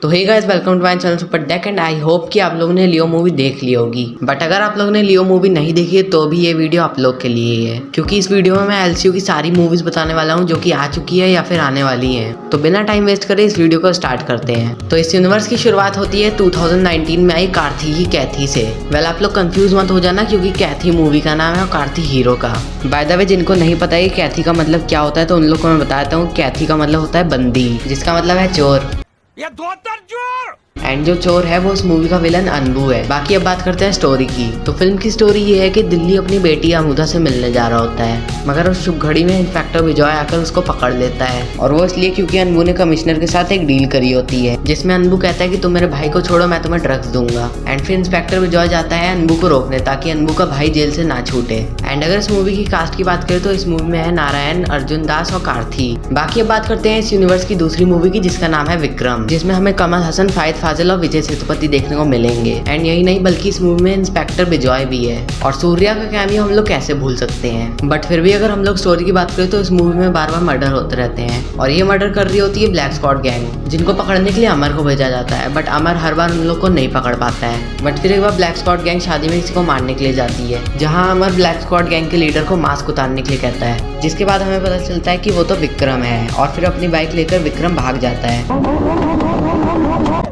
तो hey guys, welcome to my channel super deck and I hope कि आप लोगों ने लियो मूवी देख ली होगी। बट अगर आप लोगों ने लियो मूवी नहीं देखी है तो भी ये वीडियो आप लोग के लिए ही है, क्योंकि इस वीडियो में मैं एलसीयू की सारी मूवीज बताने वाला हूँ जो कि आ चुकी है या फिर आने वाली है। तो बिना टाइम वेस्ट करे इस वीडियो को स्टार्ट करते हैं। तो इस यूनिवर्स की शुरुआत होती है 2019 में आई कार्थी की कैथी से। वेल, आप लोग कंफ्यूज मत हो जाना, क्योंकि कैथी मूवी का नाम है और कार्थी हीरो का। बाय द वे, जिनको नहीं पता है कैथी का मतलब क्या होता है तो उन लोग को मैं बताता हूँ। कैथी का मतलब होता है बंदी, जिसका मतलब है चोर। एंड जो चोर है वो इस मूवी का विलन अनबू है। बाकी अब बात करते हैं स्टोरी की। तो फिल्म की स्टोरी ये है कि दिल्ली अपनी बेटी अमुदा से मिलने जा रहा होता है, मगर उस शुभ घड़ी में इंस्पेक्टर विजय आकर उसको पकड़ लेता है। और वो इसलिए क्योंकि अनबू ने कमिश्नर के साथ एक डील करी होती है, जिसमें अनबू कहता है कि तुम मेरे भाई को छोड़ो, मैं तुम्हें ड्रग्स दूंगा। एंड फिर इंस्पेक्टर विजय जाता है अनबू को रोकने, ताकि अनबू का भाई जेल से ना छूटे। एंड अगर इस मूवी की कास्ट की बात करें तो इस मूवी में है नारायण, अर्जुन दास और कार्थी। बाकी अब बात करते हैं इस यूनिवर्स की दूसरी मूवी की, जिसका नाम है विक्रम, जिसमें हमें कमल हसन, फाहिद फाजिल और विजय सेतुपति देखने को मिलेंगे। एंड यही नहीं बल्कि इस मूवी में इंस्पेक्टर विजय भी है, और सूर्या का कैमियो हम लोग कैसे भूल सकते हैं। बट फिर भी अगर हम लोग स्टोरी की बात करें तो इस मूवी में बार बार मर्डर होते रहते हैं, और ये मर्डर कर रही होती है ब्लैक स्क्वाड गैंग, जिनको पकड़ने के लिए अमर को भेजा जाता है। बट अमर हर बार उन लोग को नहीं पकड़ पाता है। बट फिर एक बार ब्लैक स्क्वाड गैंग शादी में किसी को मारने के लिए जाती है, जहाँ अमर ब्लैक स्क्वाड गैंग के लीडर को मास्क उतारने के लिए कहता है, जिसके बाद हमें पता चलता है कि वो तो विक्रम है। और फिर अपनी बाइक लेकर विक्रम भाग जाता है।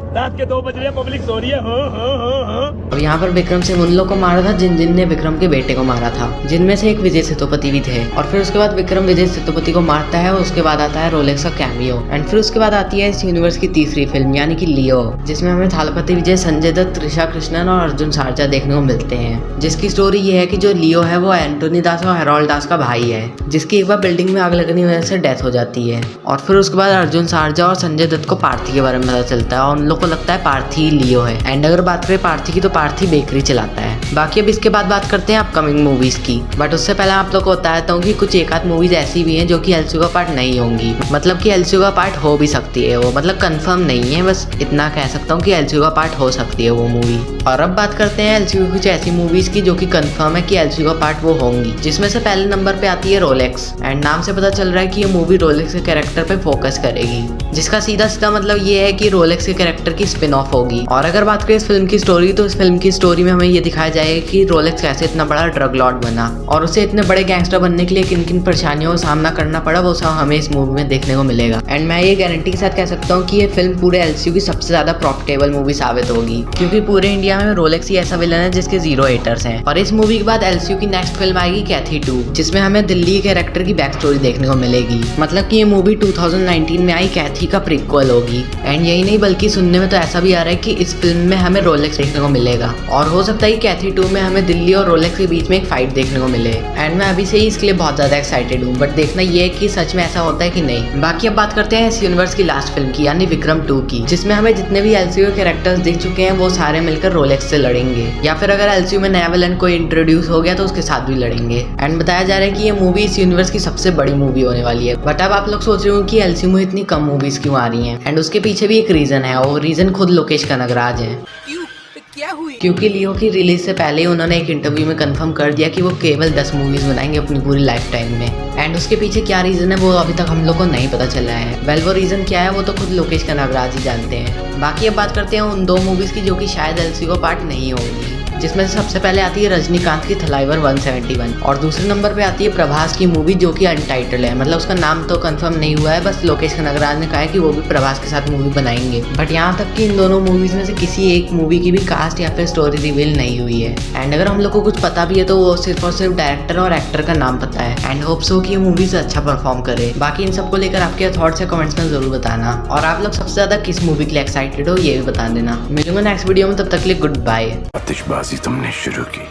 रात के 2 बज रहे, पब्लिक सो रही है। और यहाँ पर विक्रम सिंह उन लोग को मारा था जिन ने विक्रम के बेटे को मारा था, जिनमें से एक विजय सेतुपति भी थे। और फिर उसके बाद विक्रम विजय सेतुपति को मारता है, और उसके बाद आता है रोलेक्स का कैमियो। एंड फिर उसके बाद आती है इस यूनिवर्स की तीसरी फिल्म, यानी कि लियो, जिसमें हमें थालापति विजय, संजय दत्त, त्रिशा कृष्णन और अर्जुन सारजा देखने को मिलते हैं। जिसकी स्टोरी ये है कि जो लियो है वो एंटोनी दास और हेरोल्ड दास का भाई है, जिसकी एक बार बिल्डिंग में आग लगने की वजह से डेथ हो जाती है। और फिर उसके बाद अर्जुन सारजा और संजय दत्त को पार्थी के बारे में पता चलता है, और उन लोग को लगता है पार्थी लियो है। एंड अगर बात करें पार्थी की तो पार्थी बेकरी चलाता है। बाकी अब इसके बाद बात करते हैं अपकमिंग मूवीज की। बट उससे पहले आप लोग को बताता हूँ कि कुछ एक आध मूवीज ऐसी भी हैं जो कि एलसीयू का पार्ट नहीं होंगी, मतलब कि एलसीयू का पार्ट हो भी सकती है वो, मतलब कंफर्म नहीं है, बस इतना कह सकता हूँ कि एलसीयू का पार्ट हो सकती है वो मूवी। और अब बात करते हैं एलसीयू की कुछ ऐसी मूवीज की जो कि कंफर्म है कि एलसीयू का पार्ट वो होंगी, जिसमें से पहले नंबर पे आती है रोलेक्स। एंड नाम से पता चल रहा है कि ये मूवी रोलेक्स के कैरेक्टर पे फोकस करेगी, जिसका सीधा सीधा मतलब ये है कि रोलेक्स के कैरेक्टर की स्पिन ऑफ होगी। और अगर बात करें इस फिल्म की स्टोरी, तो इस फिल्म की स्टोरी में हमें ये दिखाया जाएगा कि रोलेक्स कैसे इतना बड़ा ड्रग लॉर्ड बना, और उसे इतने बड़े गैंगस्टर बनने के लिए किन किन परेशानियों का सामना करना पड़ा, वो सब हमें इस मूवी में देखने को मिलेगा। एंड मैं ये गारंटी के साथ कह सकता हूँ कि ये फिल्म पूरे एलसीयू की सबसे ज्यादा प्रॉफिटेबल मूवी साबित होगी, क्योंकि पूरे इंडिया में रोलेक्स ही ऐसा विलन है जिसके 0 हेटर्स हैं। और इस मूवी के बाद एलसीयू की नेक्स्ट फिल्म आएगी कैथी 2, जिसमें हमें दिल्ली कैरेक्टर की बैक स्टोरी देखने को मिलेगी। मतलब कि ये मूवी 2019 में आई कैथी का प्रीक्वल होगी। एंड यही नहीं बल्कि सुनने में तो ऐसा भी आ रहा है कि इस फिल्म में हमें रोलेक्स देखने को मिलेगा, और हो सकता है कि कैथी 2 में हमें दिल्ली और रोलेक्स के बीच में एक फाइट देखने को मिले। एंड मैं अभी से ही इसके लिए बहुत ज्यादा एक्साइटेड हूँ, बट देखना ये है कि सच में ऐसा होता है कि नहीं। बाकी अब बात करते हैं इस यूनिवर्स की लास्ट फिल्म की, यानी विक्रम 2 की, जिसमें हमें जितने भी एलसीयू कैरेक्टर्स दिख चुके हैं वो सारे मिलकर रोलेक्स से लड़ेंगे, या फिर अगर एलसीयू में नया विलन कोई इंट्रोड्यूस हो गया तो उसके साथ भी लड़ेंगे। एंड बताया जा रहा है कि ये मूवी इस यूनिवर्स की सबसे बड़ी मूवी होने वाली है। बट अब आप लोग सोच रहे हो कि एलसीयू में इतनी कम मूवीज क्यों आ रही हैं, एंड उसके पीछे भी एक रीजन है, और रीजन खुद लोकेश कनगराज है। क्योंकि लियो की रिलीज से पहले ही उन्होंने एक इंटरव्यू में कंफर्म कर दिया कि वो केवल 10 मूवीज बनाएंगे अपनी पूरी लाइफ टाइम में। एंड उसके पीछे क्या रीजन है वो अभी तक हम लोग को नहीं पता चला है। वेल, वो रीजन क्या है वो तो खुद लोकेश कनगराज ही जानते हैं। बाकी अब बात करते हैं उन 2 मूवीज की जो कि शायद एलसीयू का पार्ट नहीं होंगी, जिसमें से सबसे पहले आती है रजनीकांत की थलाइवर 171, और दूसरे नंबर पे आती है प्रभास की मूवी जो कि अनटाइटल है, मतलब उसका नाम तो कंफर्म नहीं हुआ है, बस लोकेश कनगराज ने कहा है कि वो भी प्रभास के साथ मूवी बनाएंगे। बट यहाँ तक कि इन दोनों मूवीज में से किसी एक मूवी की भी कास्ट या फिर स्टोरी रिवील नहीं हुई है। एंड अगर हम लोग को कुछ पता भी है तो वो सिर्फ और सिर्फ डायरेक्टर और एक्टर का नाम पता है। एंड होप सो कि ये मूवीज अच्छा परफॉर्म करे। बाकी इन सबको लेकर आपके थॉट्स है कमेंट्स में जरूर बताना, और आप लोग सबसे ज्यादा किस मूवी के लिए एक्साइटेड हो ये भी बता देना। मिलूंगा नेक्स्ट वीडियो में, तब तक के लिए गुड बाय। आतिशबाजी तुमने शुरू की,